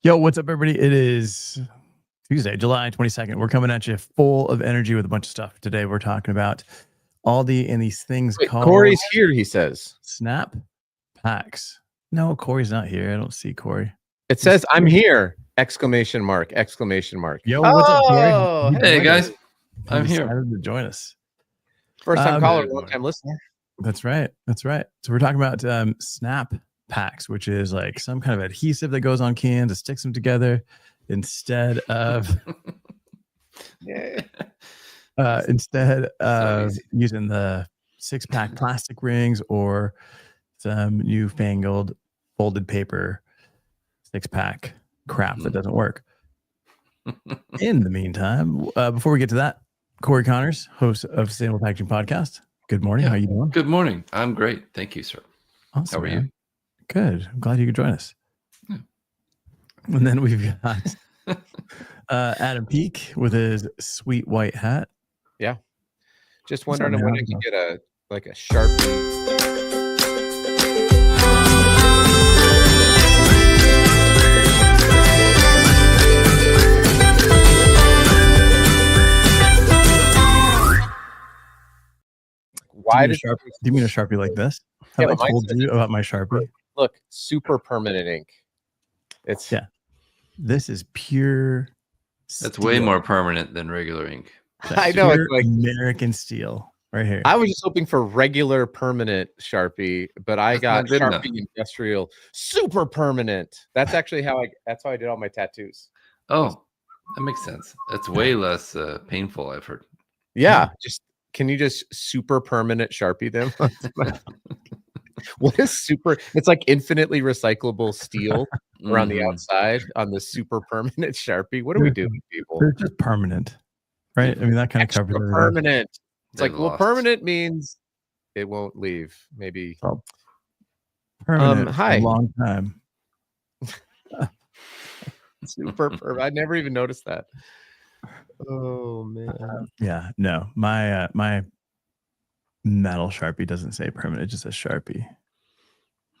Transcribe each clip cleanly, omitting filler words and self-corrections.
Yo, what's up, everybody? It is Tuesday, July 22nd. We're coming at you full of energy with a bunch of stuff. Today, we're talking about ALDI and these things called Cory's here, he says. snap packs. No, Cory's not here. I don't see Cory. It says, I'm here! Exclamation mark, exclamation mark. Yo, what's up, Cory? Oh, Hey, guys. I'm He's here. excited to join us. First time caller, Good long morning. time listener. That's right. That's right. So we're talking about snap packs, which is like some kind of adhesive that goes on cans that sticks them together instead of Yeah. instead of easy. using the 6-pack plastic rings or some newfangled folded paper 6-pack crap that doesn't work. In the meantime, before we get to that, Cory Connors, host of Sustainable Packaging Podcast. Good morning. Yeah. How are you doing? Good morning. I'm great. Thank you, sir. Awesome, How are man. you? Good. I'm glad you could join us. Yeah. And then we've got Adam Peak with his sweet white hat. Just What's wondering up, when man? I can get a Sharpie. Why did Do you mean a Sharpie like this? Yeah, Have I but mine told says you about my Sharpie? look, super permanent ink? It's Yeah. This is pure That's way steel. more permanent than regular ink. That's I know, it's pure like- American steel right here. I was just hoping for regular permanent Sharpie, but I That's got not good Sharpie enough. Industrial Super Permanent. That's actually how I did all my tattoos. Oh, that makes sense. That's way less painful, I've heard. Yeah, can you just super permanent Sharpie them? What is super? It's like infinitely recyclable steel around the Mhm. outside on the super permanent Sharpie. What are we doing, people? They're just permanent, right? I mean, that kind of Extra covers everything. permanent. It's They've like, well, lost. permanent means it won't leave. Maybe. Permanent for hi. a long time. Super permanent. I never even noticed that. Oh man. Yeah, no, my metal Sharpie doesn't say permanent; it just says Sharpie,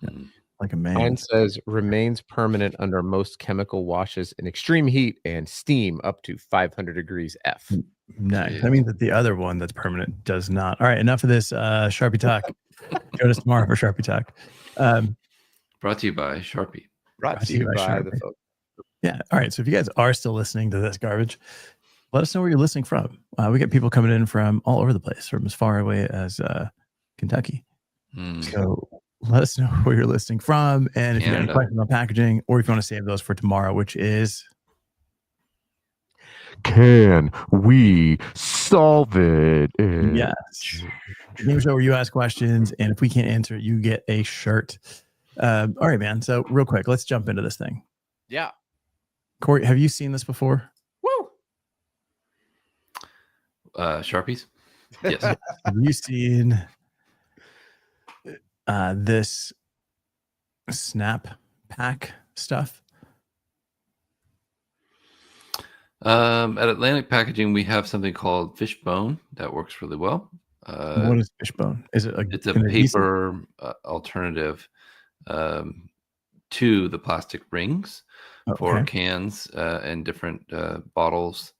Mm. like a man. Mine says remains permanent under most chemical washes in extreme heat and steam up to 500 degrees F. Nice. That means that the other one that's permanent does not. All right, enough of this Sharpie talk. Join us tomorrow for Sharpie talk. Brought to you by Sharpie. Brought to you by the Sharpie. folks. Yeah. All right. So if you guys are still listening to this garbage, let us know where you're listening from. We get people coming in from all over the place, from as far away as Kentucky. Mm. So let us know where you're listening from. And if you got any Canada. questions on packaging, or if you want to save those for tomorrow, which is Can we solve it? yes. Game show where you ask questions, and if we can't answer it, you get a shirt. All right, man. So real quick, let's jump into this thing. Yeah. Cory, have you seen this before? Woo. Sharpies? Yes. Have you seen this snap pack stuff? At Atlantic Packaging, we have something called Fishbone that works really well. What is Fishbone? Is it It's a an adhesive? paper alternative to the plastic rings for Okay. cans and different bottles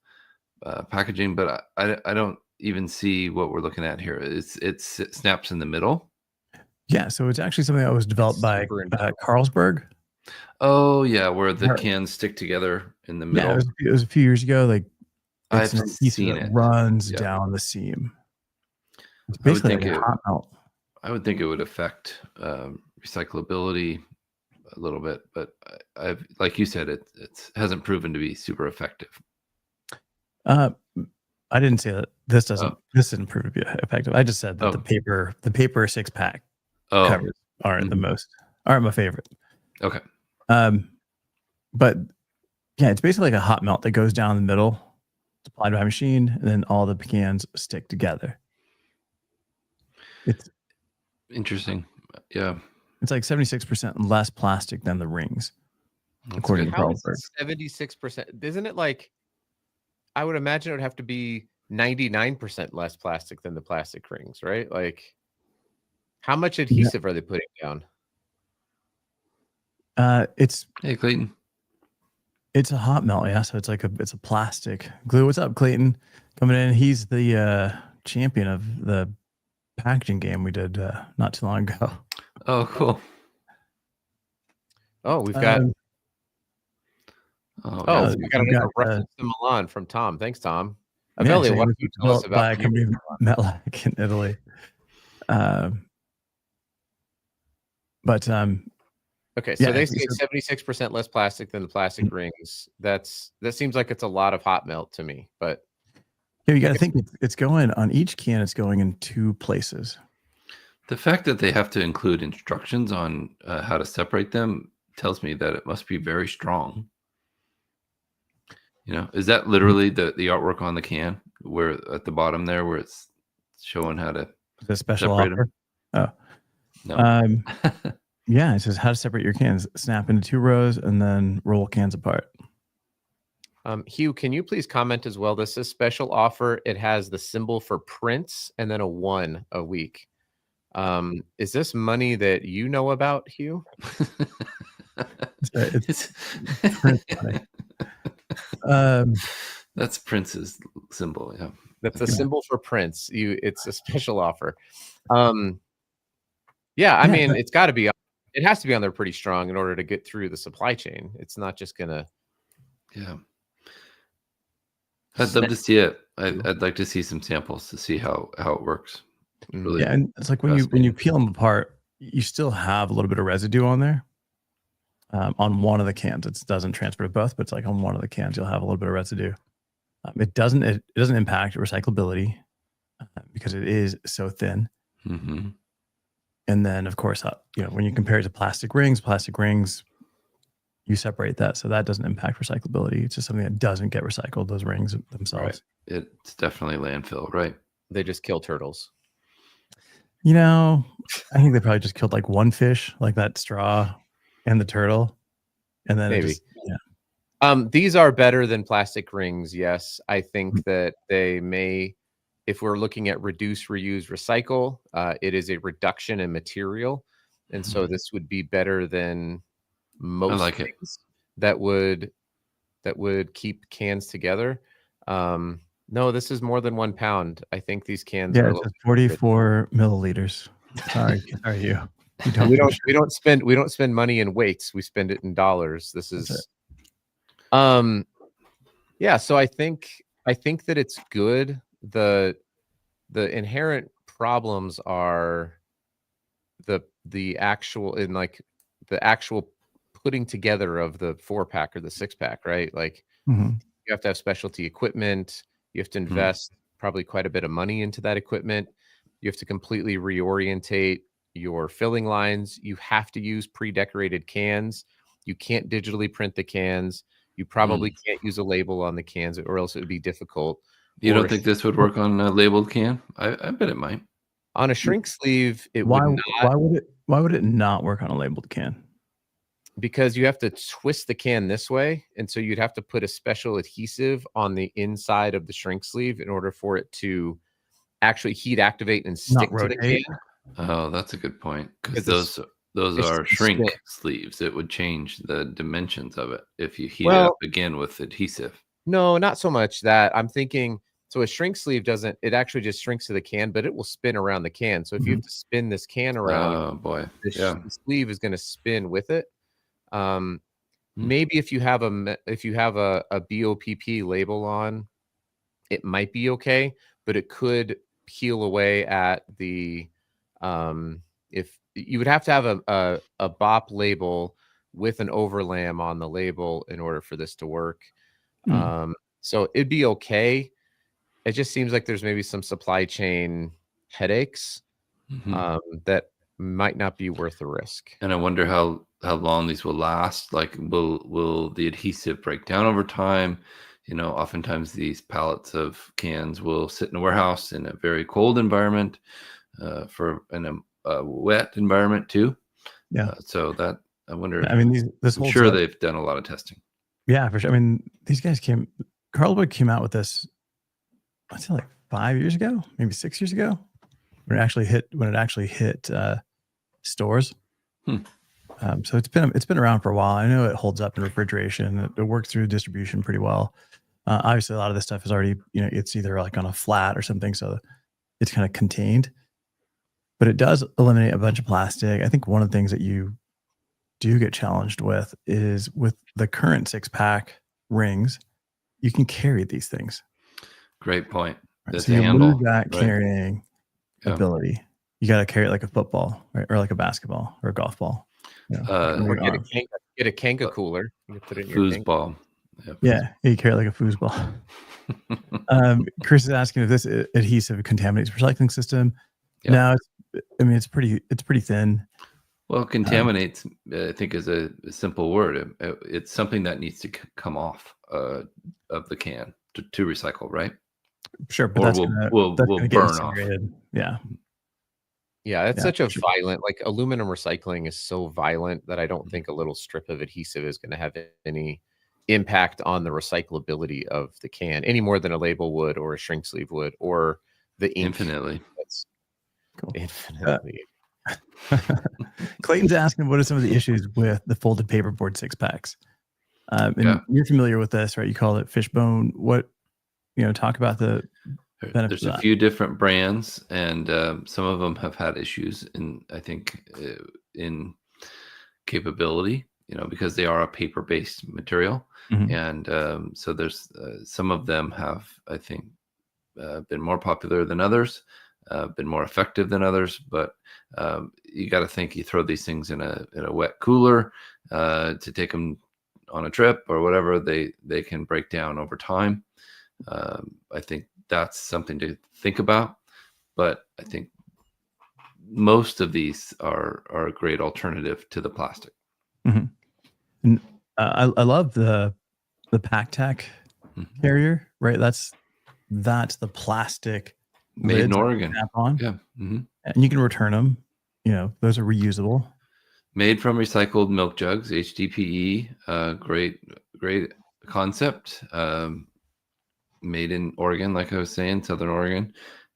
packaging, but I don't even see what we're looking at here. It snaps in the middle. Yeah, so it's actually something that was developed by Super industrial. Carlsberg. Oh yeah, where the Right. cans stick together in the Yeah, middle. it was a few years ago. Like it's I've an adhesive seen that it. runs Yeah. down the seam. It's I would basically think like a it- hot melt. I would think it would affect recyclability a little bit, but I've like you said, it hasn't proven to be super effective. I didn't say that. This doesn't. Oh. This didn't prove to be effective. I just said that Oh. the paper 6-pack Oh, covers aren't my favorite. okay. But yeah, it's basically like a hot melt that goes down the middle. It's applied by a machine, and then all the cans stick together. It's Interesting. Yeah. it's like 76% less plastic than the rings, That's according good. to How is Carlsberg. it 76%? Isn't it like, I would imagine it would have to be 99% less plastic than the plastic rings, right? Like, how much adhesive are they putting down? It's Hey, Clayton. It's a hot melt, yeah. So it's a plastic glue. What's up, Clayton? Coming in. He's the champion of the packaging game we did not too long ago. Oh, cool. Oh, we've got. Oh, we got another reference to Milan from Tom. Thanks, Tom. Evelio, why don't you tell us about by a company Metlac in Italy. Okay, so they say 76% less plastic than the plastic rings. That seems like it's a lot of hot melt to me, but yeah, you got to think it's going on each can. It's going in 2 places. The fact that they have to include instructions on how to separate them tells me that it must be very strong. You know, is that literally the artwork on the can, where at the bottom there, where it's showing how to the special separate offer? them? Oh, no. Yeah, it says how to separate your cans. Snap into 2 rows and then roll cans apart. Hugh, can you please comment as well? This is special offer. It has the symbol for Prince and then a 1 a week. Is this money that you know about, Hugh? It's Prince money. That's Prince's symbol. Yeah, that's a symbol for Prince. It's a special offer. Yeah, I mean, it's got to be. It has to be on there pretty strong in order to get through the supply chain. It's not just gonna. Yeah, I'd love to see it. I'd like to see some samples to see how it works. Really, yeah, and it's like when you peel them apart, you still have a little bit of residue on there. On one of the cans, it doesn't transfer to both, but it's like on one of the cans, you'll have a little bit of residue. It doesn't impact recyclability because it is so thin. Mm-hmm. And then, of course, when you compare it to plastic rings, you separate that, so that doesn't impact recyclability. It's just something that doesn't get recycled. Those rings themselves, right. It's definitely landfill, right? They just kill turtles. I think they probably just killed like 1 fish, like that straw and the turtle, and then maybe. Yeah. These are better than plastic rings. Yes, I think that they may. If we're looking at reduce, reuse, recycle, it is a reduction in material, and so this would be better than most things that would keep cans together. No, this is more than 1 pound. I think these cans are 44 milliliters. Sorry, you. We don't spend money in weights. We spend it in dollars. This is, yeah. So I think that it's good. The inherent problems are the actual putting together of the 4-pack or the 6-pack, right? Like you have to have specialty equipment. You have to invest probably quite a bit of money into that equipment. You have to completely reorientate your filling lines. You have to use pre-decorated cans. You can't digitally print the cans. You probably can't use a label on the cans, or else it would be difficult. You don't think this would work on a labeled can? I bet it might. On a shrink sleeve, it would not. Why would it not work on a labeled can? Because you have to twist the can this way, and so you'd have to put a special adhesive on the inside of the shrink sleeve in order for it to actually heat activate and stick to the can. Oh, that's a good point, because those are shrink sleeves. It would change the dimensions of it if you heat it up again with adhesive. No, not so much that. I'm thinking, so a shrink sleeve doesn't, it actually just shrinks to the can, but it will spin around the can. So if you have to spin this can around, the sleeve is going to spin with it. Maybe if you have a BOPP label on, it might be okay, but it could peel away at the if you would have to have a BOP label with an overlam on the label in order for this to work. So it'd be okay. It just seems like there's maybe some supply chain headaches that might not be worth the risk. And I wonder how long these will last. Like, will the adhesive break down over time? Oftentimes these pallets of cans will sit in a warehouse in a very cold environment, in a wet environment too. Yeah. So that I wonder. I mean, I'm sure they've done a lot of testing. Yeah, for sure. I mean, these guys Carlwood came out with this, I'd say like 5 years ago, maybe 6 years ago, when it actually hit stores. So it's been around for a while. I know it holds up in refrigeration. It works through distribution pretty well. Obviously, a lot of this stuff is already, it's either like on a flat or something, so it's kind of contained. But it does eliminate a bunch of plastic. I think one of the things that you do get challenged with is with the current 6-pack rings, you can carry these things. Great point. Right? That's So a you handle, lose that right? carrying Yeah. ability. You got to carry it like a football, right? Or like a basketball or a golf ball. Or get a Kanga cooler. You can put it in your Kanga. Foosball. Yeah, you carry it like a foosball. Chris is asking if this adhesive contaminates recycling system. Yep. No, it's pretty thin. Well, contaminates, I think, is a simple word. It's something that needs to come off of the can to recycle, right? Sure, but Or that's we'll gonna get burn off. incinerated. Yeah. Yeah, it's such a sure. violent, like aluminum recycling is so violent that I don't think a little strip of adhesive is going to have any impact on the recyclability of the can any more than a label would or a shrink sleeve would or the ink. Infinitely. That's Cool. Infinitely. Clayton's asking what are some of the issues with the folded paperboard 6-packs. And Yeah. you're familiar with this, right? You call it fishbone. What, talk about the benefits There's of a that. few different brands, and some of them have had issues in, I think, in capability, because they are a paper-based material. Mhm. And so there's some of them have, I think, been more popular than others, been more effective than others. But you got to think, you throw these things in a wet cooler to take them on a trip or whatever, they can break down over time. I think that's something to think about. But I think most of these are a great alternative to the plastic. Mhm. And I love the pack tech carrier, right? That's the plastic Made in lids that you Oregon. snap on, Yeah. and you can return them. Those are reusable. Made from recycled milk jugs, HDPE. Great concept. Made in Oregon, like I was saying, Southern Oregon.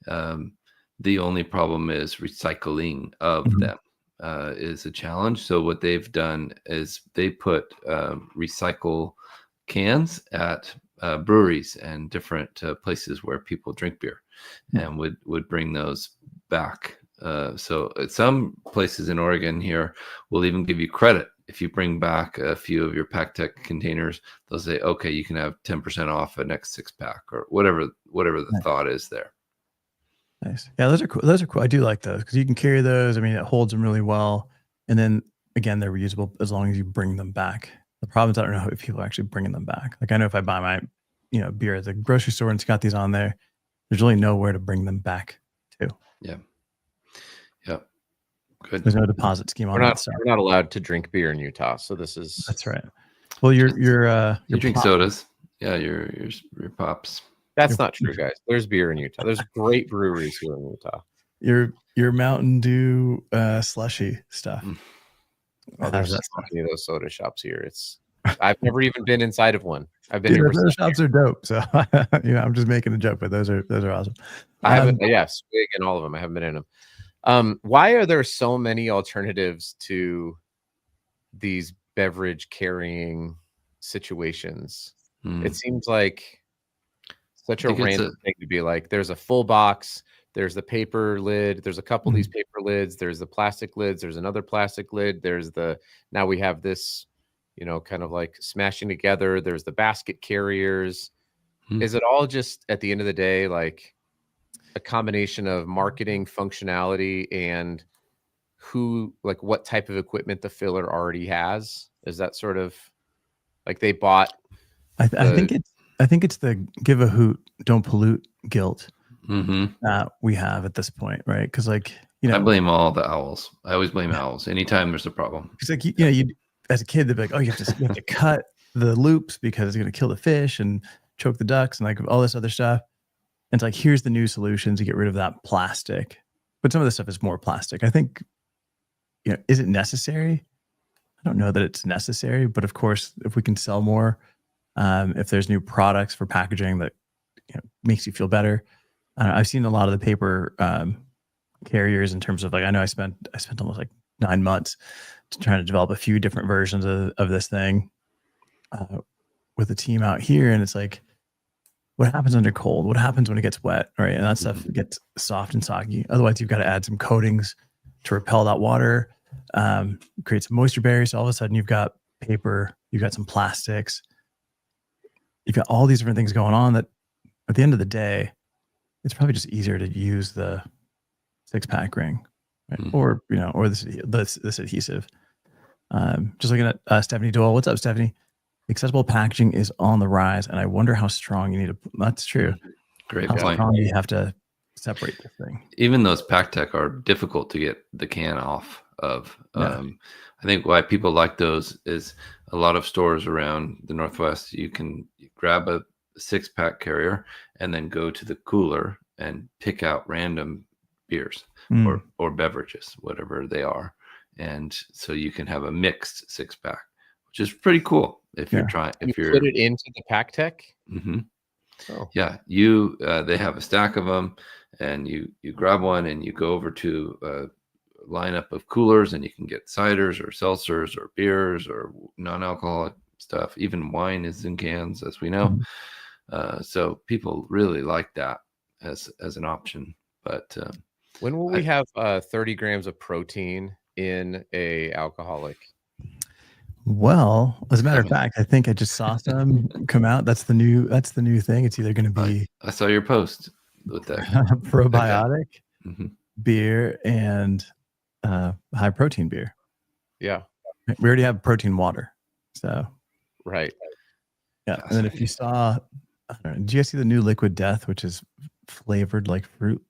The only problem is recycling of them is a challenge. So what they've done is they put recycle cans at breweries and different places where people drink beer, and would bring those back. So at some places in Oregon here will even give you credit if you bring back a few of your PackTech containers. They'll say, okay, you can have 10% off a next 6-pack or whatever the thought is there. Nice. Yeah, those are cool. I do like those because you can carry those. I mean, it holds them really well. And then again, they're reusable as long as you bring them back. The problem is I don't know if people are actually bringing them back. Like I know if I buy my, beer at the grocery store and it's got these on there, there's really nowhere to bring them back to. Yeah. Good. There's no deposit scheme on that stuff. We're not allowed to drink beer in Utah, so this is. That's right. Well, you drink sodas. Yeah, your pops. That's not true, guys. There's beer in Utah. There's great breweries here in Utah. Your Mountain Dew slushy stuff. Oh, there's so many of those soda shops here. I've never even been inside of one. I've been here. Those shops are dope. So I'm just making a joke, but those are awesome. I haven't. Swig and all of them. I haven't been in them. Why are there so many alternatives to these beverage carrying situations? It seems like such a random thing to be like, there's a full box, there's the paper lid, there's a couple of these paper lids, there's the plastic lids, there's another plastic lid, now we have this, kind of like smashing together, there's the basket carriers. Is it all just at the end of the day, like a combination of marketing functionality and what type of equipment the filler already has? Is that sort of like they bought? I think it's the give a hoot, don't pollute guilt that we have at this point, right? Because I blame all the owls. I always blame owls anytime there's a problem. It's like you as a kid, they'd be like, oh, you have to cut the loops because it's going to kill the fish and choke the ducks and like all this other stuff. And it's like, here's the new solution to get rid of that plastic. But some of the stuff is more plastic. I think, is it necessary? I don't know that it's necessary, but of course, if we can sell more, if there's new products for packaging that makes you feel better. I've seen a lot of the paper carriers in terms of like, I know I spent almost like 9 months to try to develop a few different versions of this thing with the team out here. And it's like, what happens under cold? What happens when it gets wet, right? And that stuff gets soft and soggy. Otherwise, you've got to add some coatings to repel that water, create some moisture barriers. So all of a sudden, you've got paper, you've got some plastics, you've got all these different things going on that at the end of the day, it's probably just easier to use the 6-pack ring, right? Or, or this adhesive. Just looking at Stephanie Doyle. What's up, Stephanie? Accessible packaging is on the rise, and I wonder how strong you need to. That's true. Great how point. strong you have to separate this thing. Even those pack tech are difficult to get the can off of. I think why people like those is a lot of stores around the Northwest, you can grab a 6-pack carrier and then go to the cooler and pick out random beers or beverages, whatever they are. And so you can have a mixed 6-pack, which is pretty cool. If you're trying, if you you're put it into the pack tech. Yeah, they have a stack of them, and you grab one and you go over to a lineup of coolers, and you can get ciders or seltzers or beers or non-alcoholic stuff. Even wine is in cans, as we know. So people really like that as an option. But when will we have 30 grams of protein in a alcoholic? Well, as a matter of fact, I think I just saw some come out. That's the new thing. It's either going to be I saw your post with that probiotic beer and high protein beer. Yeah. We already have protein water. So right. Yeah. And then if you saw, I don't know, did you guys see the new Liquid Death, which is flavored like fruit,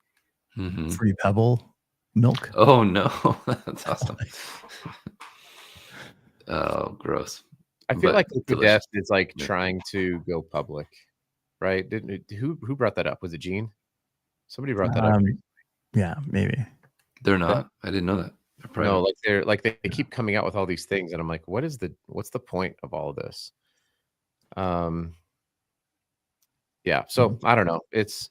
Free Pebble milk? Oh no, that's awesome. Oh, gross. I feel like Liquid Death is like trying to go public, right? Who brought that up? Was it Gene? Somebody brought that up. Yeah, maybe. They're not. I didn't know that. No, they keep coming out with all these things, and I'm like, what's the point of all of this? Yeah. So I don't know. It's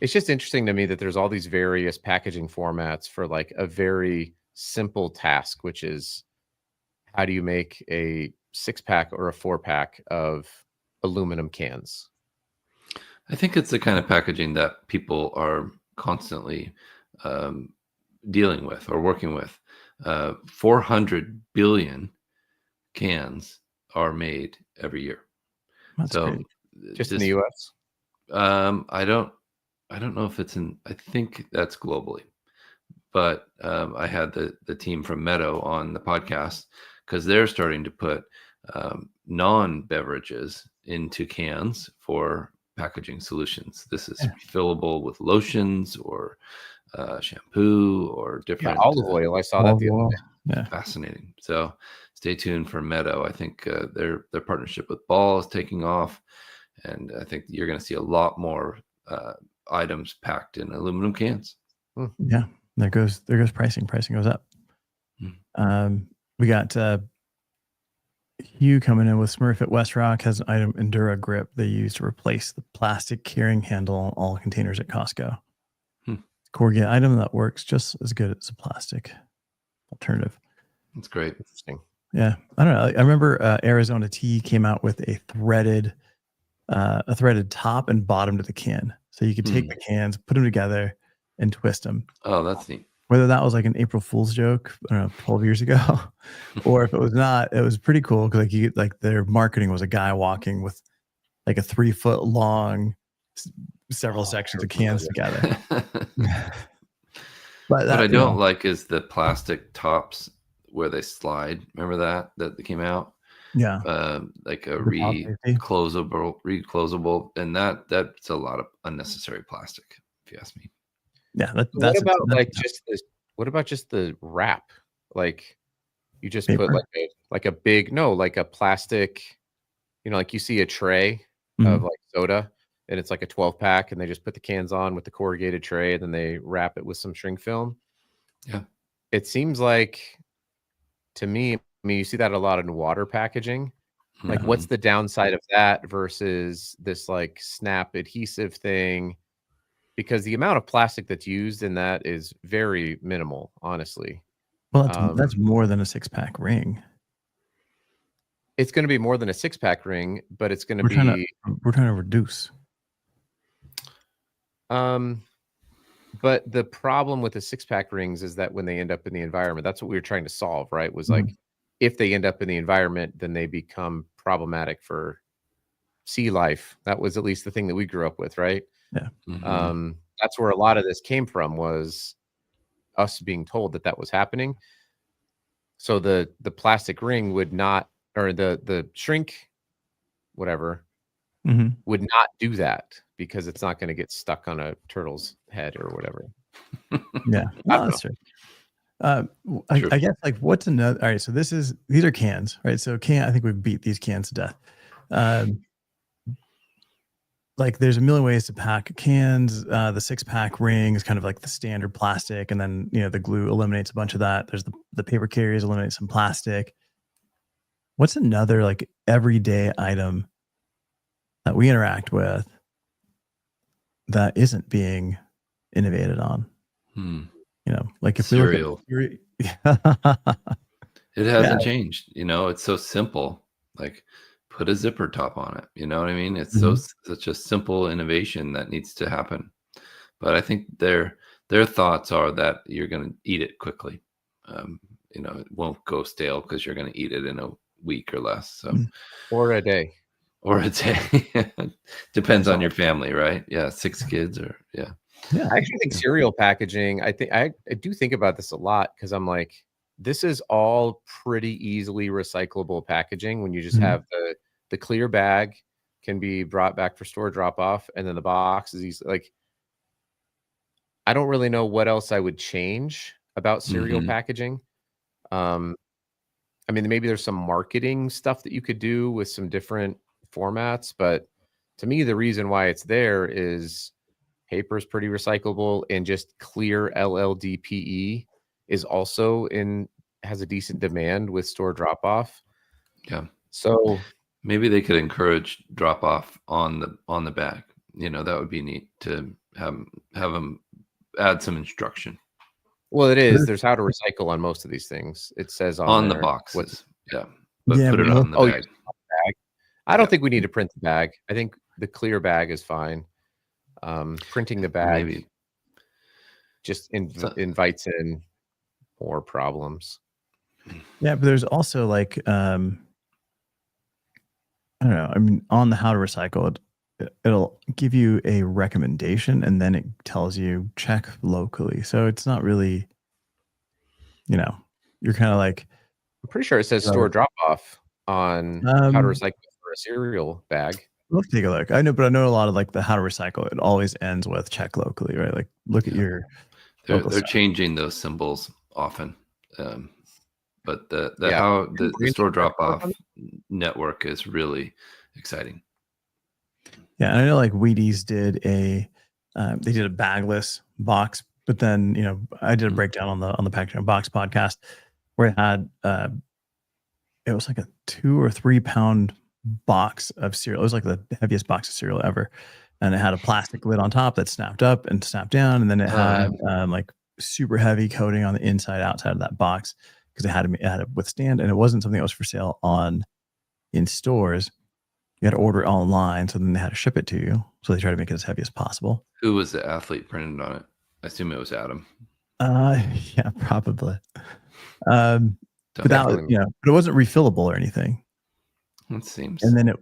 just interesting to me that there's all these various packaging formats for like a very simple task, which is how do you make a 6-pack or a 4-pack of aluminum cans? I think it's the kind of packaging that people are constantly dealing with or working with. 400 billion cans are made every year. That's great. Just in the US? I don't know if it's in, I think that's globally, but I had the team from Meadow on the podcast because they're starting to put non-beverages into cans for packaging solutions. This is refillable with lotions or shampoo or different olive oil. I saw that the other day. Yeah. Fascinating. So stay tuned for Meadow. I think their partnership with Ball is taking off, and I think you're going to see a lot more items packed in aluminum cans. Yeah, there goes pricing. Pricing goes up. We got Hugh coming in with Smurf at West Rock has an item Endura grip they use to replace the plastic carrying handle on all containers at Costco. Corrugated item that works just as good as a plastic alternative. That's great. Interesting. Yeah, I don't know. I remember Arizona Tea came out with a threaded top and bottom to the can, so you could take the cans, put them together, and twist them. Oh, that's neat. Whether that was like an April Fool's joke, I don't know, 12 years ago, or if it was not, it was pretty cool because like their marketing was a guy walking with like a 3-foot long, several sections of cans together. What I don't like is the plastic tops where they slide. Remember that came out? Yeah. Like a reclosable, and that's a lot of unnecessary plastic, if you ask me. Yeah. What about just the wrap? Like you just paper? Put like a plastic, like you see a tray of like soda, and it's like a 12-pack, and they just put the cans on with the corrugated tray, and then they wrap it with some shrink film. Yeah. It seems like, to me, I mean, you see that a lot in water packaging. Like, what's the downside of that versus this like snap adhesive thing? Because the amount of plastic that's used in that is very minimal, honestly. Well, that's more than a 6-pack ring. It's going to be more than a 6-pack ring, but it's going to be. We're trying to reduce. But the problem with the 6-pack rings is that when they end up in the environment, that's what we were trying to solve, right? Was like, if they end up in the environment, then they become problematic for sea life. That was at least the thing that we grew up with, right? Yeah. That's where a lot of this came from, was us being told that was happening. So the plastic ring would not, or the shrink, whatever, would not do that, because it's not going to get stuck on a turtle's head or whatever. Yeah, no, that's true. I guess, like, what's another? All right, so these are cans, right? So I think we've beat these cans to death. Like, there's a million ways to pack cans. The 6-pack ring is kind of like the standard plastic, and then the glue eliminates a bunch of that. There's the paper carriers eliminate some plastic. What's another, like, everyday item that we interact with that isn't being innovated on? Like, if cereal, we look at it hasn't changed. It's so simple. Like, put a zipper top on it. You know what I mean? It's such a simple innovation that needs to happen. But I think their thoughts are that you're going to eat it quickly. It won't go stale because you're going to eat it in a week or less. So, or a day. Depends on your family, right? Yeah, 6 kids or yeah. I actually think cereal packaging. I do think about this a lot, because I'm like, this is all pretty easily recyclable packaging when you just have the clear bag can be brought back for store drop off, and then the box is easy. Like, I don't really know what else I would change about cereal packaging. I mean, maybe there's some marketing stuff that you could do with some different formats, but to me, the reason why it's there is paper is pretty recyclable, and just clear LLDPE is also has a decent demand with store drop off. Yeah. So maybe they could encourage drop off on the bag. That would be neat to have them add some instruction. Well, it is. There's how to recycle on most of these things. It says on the boxes. But put it on the bag. I don't think we need to print the bag. I think the clear bag is fine. Printing the bag just invites in more problems. Yeah, but there's also, like, I don't know. I mean, on the how to recycle it, it'll give you a recommendation, and then it tells you check locally. So it's not really, you're kind of like, I'm pretty sure it says store drop off on how to recycle for a cereal bag. Let's take a look. I know a lot of, like, the how to recycle, it always ends with check locally, right? Like, look at your. They're changing those symbols often. But the store drop off network is really exciting. Yeah, and I know, like, Wheaties did they did a bagless box, but then I did a breakdown on the Packaging Box podcast where it had it was like a 2 or 3 pound box of cereal. It was like the heaviest box of cereal ever, and it had a plastic lid on top that snapped up and snapped down, and then it had like super heavy coating on the inside outside of that box, because it had to withstand, and it wasn't something that was for sale in stores. You had to order it online, so then they had to ship it to you. So they tried to make it as heavy as possible. Who was the athlete printed on it? I assume it was Adam. Yeah, probably. But that was, but it wasn't refillable or anything. It seems. And then it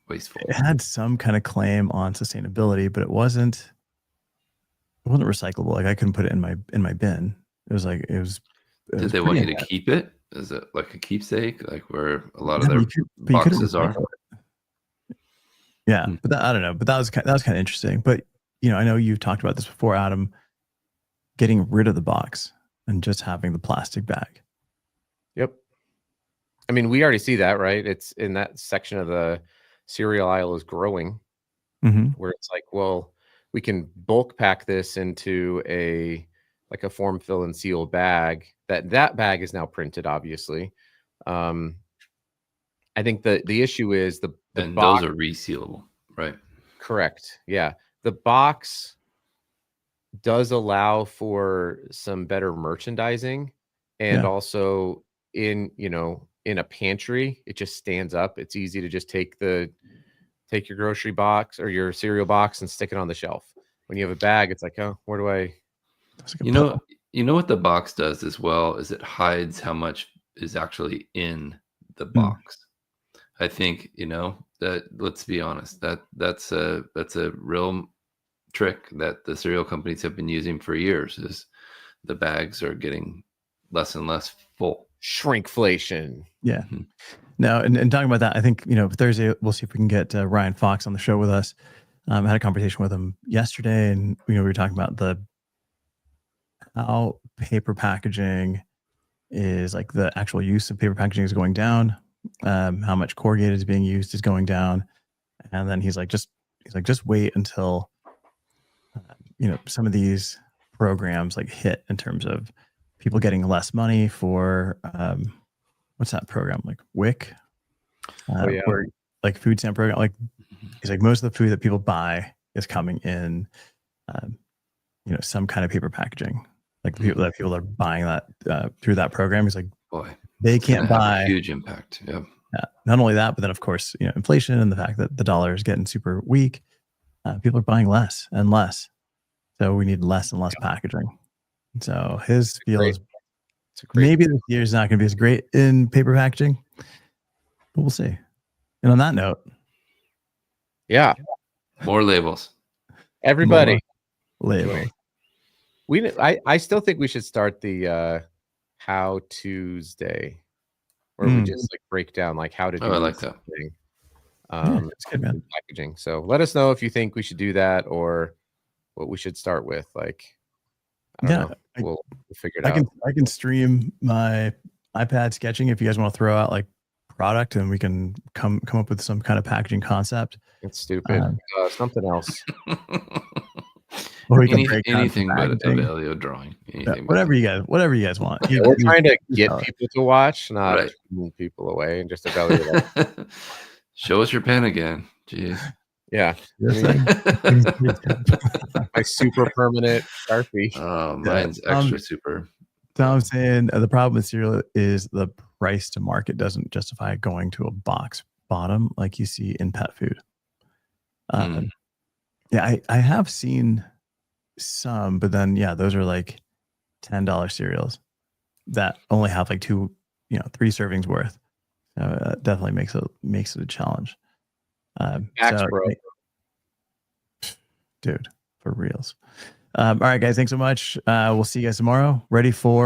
wasteful. It had some kind of claim on sustainability, but it wasn't recyclable. Like, I couldn't put it in my bin. It was like, Did they want you to keep it? Is it like a keepsake, like where a lot of their boxes are? Yeah, but I don't know. But that was kind of interesting. But I know you've talked about this before, Adam. Getting rid of the box and just having the plastic bag. Yep. I mean, we already see that, right? It's in that section of the cereal aisle is growing, where it's like, well, we can bulk pack this into a form, fill, and seal bag. That bag is now printed, obviously. I think the issue is the box, those are resealable, right? Correct. Yeah. The box does allow for some better merchandising, and Yeah. also in in a pantry, it just stands up. It's easy to just take your grocery box or your cereal box and stick it on the shelf. When you have a bag, it's like, oh, where do I? That's like a You pillow. know what the box does as well is it hides how much is actually in the box. I think, that, let's be honest, that's a real trick that the cereal companies have been using for years, is the bags are getting less and less full. Shrinkflation. Yeah. Mhm. Now, and talking about that, I think, Thursday, we'll see if we can get Ryan Fox on the show with us. I had a conversation with him yesterday, and, we were talking about how paper packaging is, like, the actual use of paper packaging is going down. How much corrugated is being used is going down. And then he's like, just wait until, some of these programs like hit in terms of people getting less money for, what's that program, like WIC, Yeah. where, like, food stamp program, like, it's like most of the food that people buy is coming in, some kind of paper packaging. Like the people that are buying that through that program, is like, Boy, they it's gonna can't have buy. a huge impact. Yeah. Not only that, but then of course, inflation and the fact that the dollar is getting super weak, people are buying less and less. So we need less and less packaging. So his spiel is maybe this year is not going to be as great in paper packaging, but we'll see. And on that note, Yeah, More labels. everybody. Labels. I still think we should start the How Tuesday, where we just like break down like how to do. I like that. Something. It's good, man. Packaging. So let us know if you think we should do that or what we should start with. Like, I don't know. We'll figure it out. I can stream my iPad sketching if you guys want to throw out like product, and we can come up with some kind of packaging concept. It's stupid. Something else. Or we can break anything down but a packaging. Evelio drawing. Whatever you guys want. We're trying to get people to watch, not Right. move people away, and just evaluate. Show us your pen again. Jeez. Yeah. My super permanent Sharpie. Oh, mine's extra super. So I'm saying the problem with cereal is the price to market doesn't justify going to a box bottom like you see in pet food. Yeah, I have seen some, but then those are like $10 cereals that only have like 3 servings worth. That definitely makes it a challenge. Dude, for reals. All right, guys, thanks so much. We'll see you guys tomorrow. Ready for